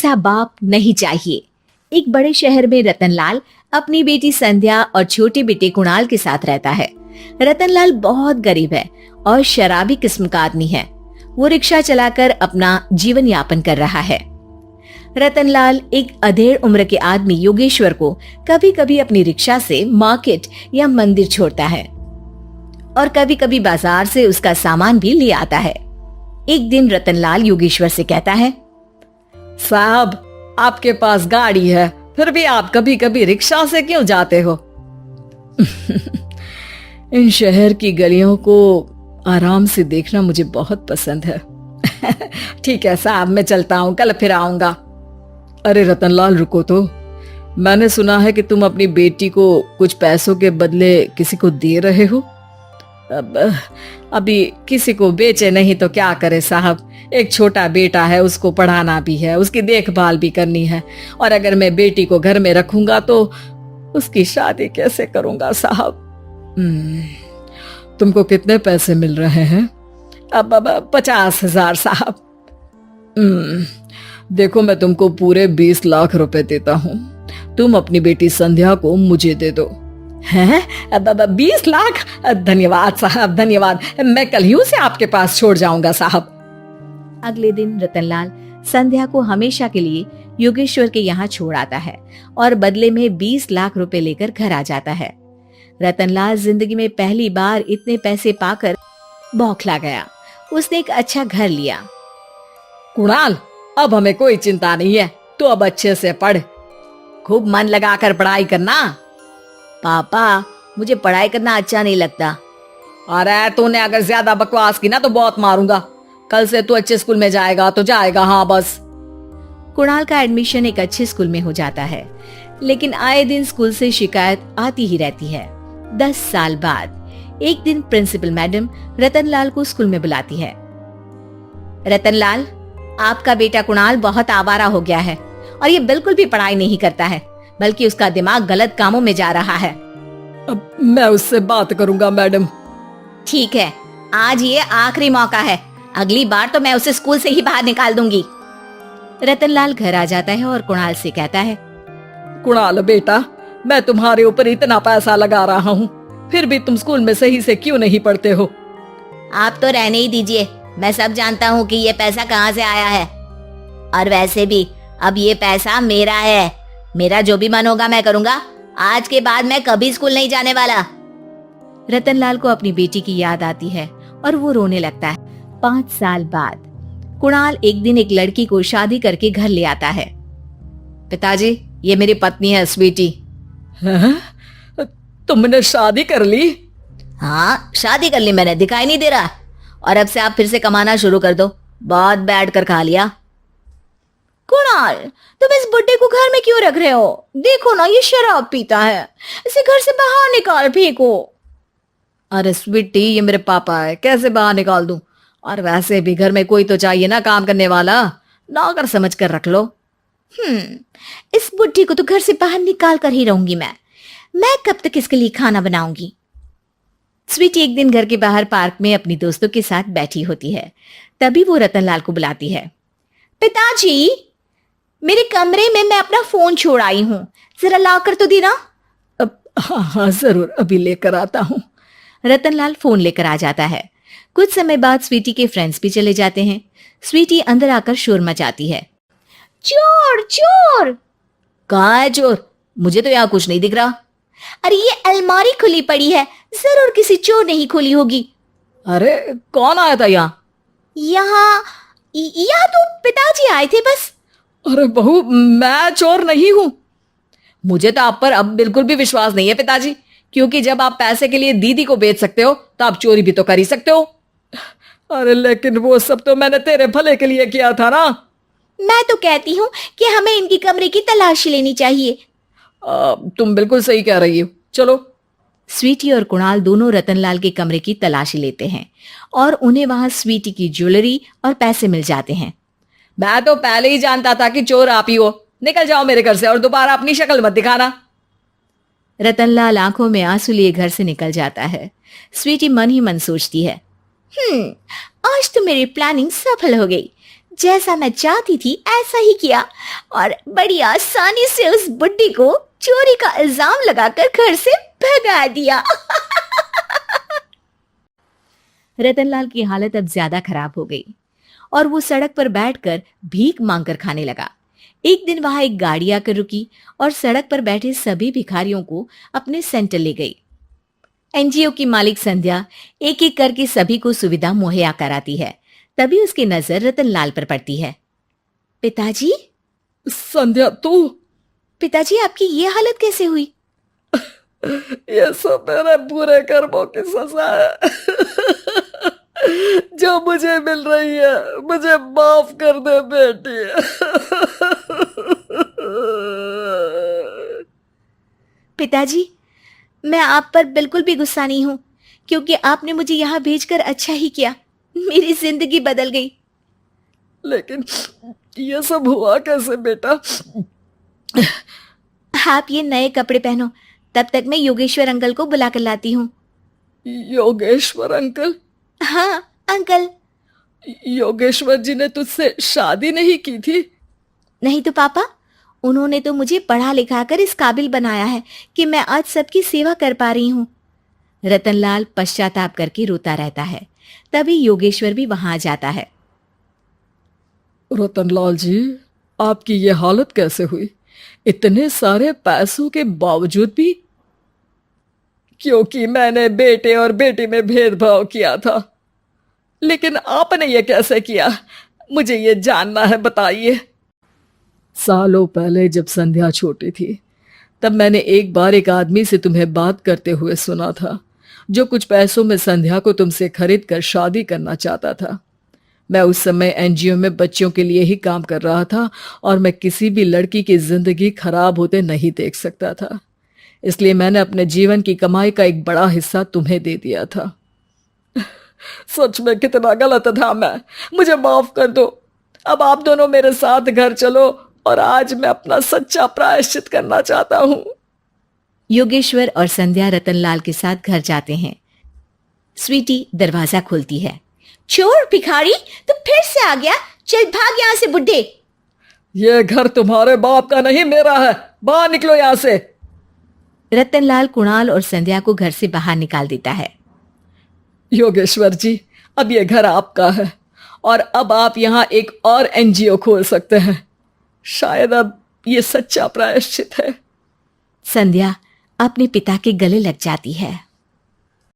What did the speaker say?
ऐसा बाप नहीं चाहिए। एक बड़े शहर में रतनलाल अपनी बेटी संध्या और छोटे बेटे कुणाल के साथ रहता है। रतनलाल बहुत गरीब है और शराबी किस्म का आदमी है। वो रिक्शा चलाकर अपना जीवन यापन कर रहा है। रतनलाल एक अधेड़ उम्र के आदमी योगेश्वर को कभी कभी अपनी रिक्शा से मार्केट या मंदिर छोड़ता है और कभी कभी बाजार से उसका सामान भी ले आता है। एक दिन रतनलाल योगेश्वर से कहता है, साहब, आपके पास गाड़ी है, फिर भी आप कभी कभी रिक्शा से क्यों जाते हो? इन शहर की गलियों को आराम से देखना मुझे बहुत पसंद है। ठीक है साहब, मैं चलता हूँ, कल फिर आऊंगा। अरे रतनलाल, रुको तो। मैंने सुना है कि तुम अपनी बेटी को कुछ पैसों के बदले किसी को दे रहे हो। अभी किसी को बेचे नहीं तो क्या करे साहब। एक छोटा बेटा है, उसको पढ़ाना भी है, उसकी देखभाल भी करनी है, और अगर मैं बेटी को घर में रखूंगा तो उसकी शादी कैसे करूंगा साहब? तुमको कितने पैसे मिल रहे हैं? अब 50,000 साहब। देखो, मैं तुमको पूरे 20 लाख रुपए देता हूँ। तुम अपनी बेटी संध्या को मुझे दे दो। हैं? 20 लाख? धन्यवाद साहब, धन्यवाद। मैं कल ही उसे आपके पास छोड़ जाऊंगा साहब। अगले दिन रतनलाल संध्या को हमेशा के लिए योगेश्वर के यहाँ छोड़ आता है और बदले में 20 लाख रुपए लेकर घर आ जाता है। रतनलाल जिंदगी में पहली बार इतने पैसे पाकर बौखला गया। उसने एक अच्छा घर लिया। कुणाल, अब हमें कोई चिंता नहीं है, तो अब अच्छे से पढ़, खूब मन लगाकर पढ़ाई करना। पापा, मुझे पढ़ाई करना अच्छा नहीं लगता। अरे तूने अगर ज्यादा बकवास की ना तो बहुत मारूंगा। कल से तू अच्छे स्कूल में जाएगा तो जाएगा, हाँ बस। कुणाल का एडमिशन एक अच्छे स्कूल में हो जाता है, लेकिन आए दिन स्कूल से शिकायत आती ही रहती है। 10 साल बाद एक दिन प्रिंसिपल मैडम रतनलाल को स्कूल में बुलाती है। रतनलाल, आपका बेटा कुणाल बहुत आवारा हो गया है और ये बिल्कुल भी पढ़ाई नहीं करता है, बल्कि उसका दिमाग गलत कामों में जा रहा है। अब मैं उससे बात करूंगा मैडम। ठीक है, आज ये आखिरी मौका है, अगली बार तो मैं उसे स्कूल से ही बाहर निकाल दूंगी। रतनलाल घर आ जाता है और कुणाल से कहता है, कुणाल बेटा, मैं तुम्हारे ऊपर इतना पैसा लगा रहा हूँ, फिर भी तुम स्कूल में सही से क्यों नहीं पढ़ते हो? आप तो रहने ही दीजिए, मैं सब जानता हूँ कि ये पैसा कहाँ से आया है, और वैसे भी अब ये पैसा मेरा है। मेरा जो भी मन होगा मैं करूंगा। आज के बाद मैं कभी स्कूल नहीं जाने वाला। रतनलाल को अपनी बेटी की याद आती है और वो रोने लगता है। 5 साल बाद कुणाल एक दिन एक लड़की को शादी करके घर ले आता है। पिताजी, ये मेरी पत्नी है स्वीटी। तुमने शादी कर ली? हाँ, शादी कर ली मैंने, दिखाई नहीं दे रहा? और अब से आप फिर से कमाना शुरू कर दो, बहुत बैठ कर खा लिया। कुणाल, तुम इस बुड्ढे को घर में क्यों रख रहे हो? देखो ना, ये शराब पीता है, इसे घर से बाहर निकाल फेंको। अरे स्वीटी, ये मेरे पापा है, कैसे बाहर निकाल दूं? और वैसे भी घर में कोई तो चाहिए ना काम करने वाला, नौकर समझ कर रख लो। इस बुड्ढी को तो घर से बाहर निकाल कर ही रहूंगी मैं कब तक इसके लिए खाना बनाऊंगी? स्वीटी एक दिन घर के बाहर पार्क में अपनी दोस्तों के साथ बैठी होती है। तभी वो रतनलाल को बुलाती है। पिताजी, मेरे कमरे में मैं अपना फोन छोड़ आई हूँ, जरा लाकर तो देना। हाँ जरूर, अभी लेकर आता हूँ। रतनलाल फोन लेकर आ जाता है। कुछ समय बाद स्वीटी के फ्रेंड्स भी चले जाते हैं। स्वीटी अंदर आकर शोर मचाती है। चोर चोर! कहाँ है चोर? मुझे तो यहाँ कुछ नहीं दिख रहा। अरे ये अलमारी खुली पड़ी है, जरूर किसी चोर ने ही खोली होगी। अरे कौन आया था यहाँ? यहाँ तो पिताजी आए थे बस। अरे बहू, मैं चोर नहीं हूँ। मुझे तो आप पर अब बिल्कुल भी विश्वास नहीं है पिताजी, क्योंकि जब आप पैसे के लिए दीदी को बेच सकते हो तो आप चोरी भी तो कर ही सकते हो। अरे लेकिन वो सब तो मैंने तेरे भले के लिए किया था ना। मैं तो कहती हूँ कि हमें इनकी कमरे की तलाशी लेनी चाहिए। तुम बिल्कुल सही कह रही हो, चलो। स्वीटी और कुणाल दोनों रतनलाल के कमरे की तलाशी लेते हैं और उन्हें वहां स्वीटी की ज्वेलरी और पैसे मिल जाते हैं। मैं तो पहले ही जानता था कि चोर आप ही हो। निकल जाओ मेरे घर से और दोबारा अपनी शक्ल मत दिखाना। रतनलाल आंखों में आंसू लिए घर से निकल जाता है। स्वीटी मन ही मन सोचती है, आज तो मेरी प्लानिंग सफल हो गई। जैसा मैं चाहती थी ऐसा ही किया और बड़ी आसानी से उस बुड्ढी को चोरी का इल्जाम लगाकर घर से भगा दिया। रतनलाल की हालत अब ज्यादा खराब हो गई और वो सड़क पर बैठकर भीख मांगकर खाने लगा। एक दिन वहां एक गाड़ी आकर रुकी और सड़क पर बैठे सभी भिखारियों को अपने सेंटर ले गई। एनजीओ की मालिक संध्या एक एक करके सभी को सुविधा मुहैया कराती है। तभी उसकी नजर रतनलाल पर पड़ती है। पिताजी, संध्या तू? पिताजी आपकी ये हालत कैसे हुई? ये सब मेरे बुरे कर्मों की सजा है जो मुझे मिल रही है। मुझे माफ कर दे बेटी। पिताजी, मैं आप पर बिल्कुल भी गुस्सा नहीं हूं, क्योंकि आपने मुझे यहाँ भेजकर अच्छा ही किया। मेरी जिंदगी बदल गई। लेकिन ये सब हुआ कैसे बेटा? आप ये नए कपड़े पहनो, तब तक मैं योगेश्वर अंकल को बुला कर लाती हूँ। योगेश्वर अंकल? हाँ अंकल। योगेश्वर जी ने तुझसे शादी नहीं की थी? नहीं तो पापा, उन्होंने तो मुझे पढ़ा लिखा कर इस काबिल बनाया है कि मैं आज सबकी सेवा कर पा रही हूँ। रतनलाल पश्चाताप करके रोता रहता है। तभी योगेश्वर भी वहां आ जाता है। रतनलाल जी, आपकी ये हालत कैसे हुई? इतने सारे पैसों के बावजूद भी? क्योंकि मैंने बेटे और बेटी में भेदभाव किया था। लेकिन आपने ये कैसे किया? मुझे ये जानना है, बताइए। सालों पहले जब संध्या छोटी थी, तब मैंने एक बार एक आदमी से तुम्हें बात करते हुए सुना था, जो कुछ पैसों में संध्या को तुमसे खरीद कर शादी करना चाहता था। मैं उस समय एनजीओ में बच्चों के लिए ही काम कर रहा था और मैं किसी भी लड़की की जिंदगी खराब होते नहीं देख सकता था। इसलिए मैंने अपने जीवन की कमाई का एक बड़ा हिस्सा तुम्हें दे दिया था। सच में कितना गलत था मैं। मुझे माफ कर दो। अब आप दोनों मेरे साथ घर चलो और आज मैं अपना सच्चा प्रायश्चित करना चाहता हूँ। योगेश्वर और संध्या रतनलाल के साथ घर जाते हैं। स्वीटी दरवाजा खोलती है। चोर भिखारी, तो फिर से आ गया? चल भाग यहाँ से बुड्ढे। ये घर तुम्हारे बाप का नहीं, मेरा है। बाहर निकलो यहाँ से। रतनलाल कुणाल और संध्या को घर से बाहर निकाल देता है। योगेश्वर जी, अब ये घर आपका है और अब आप यहाँ एक और एनजीओ खोल सकते हैं। शायद अब ये सच्चा प्रायश्चित है। संध्या अपने पिता के गले लग जाती है।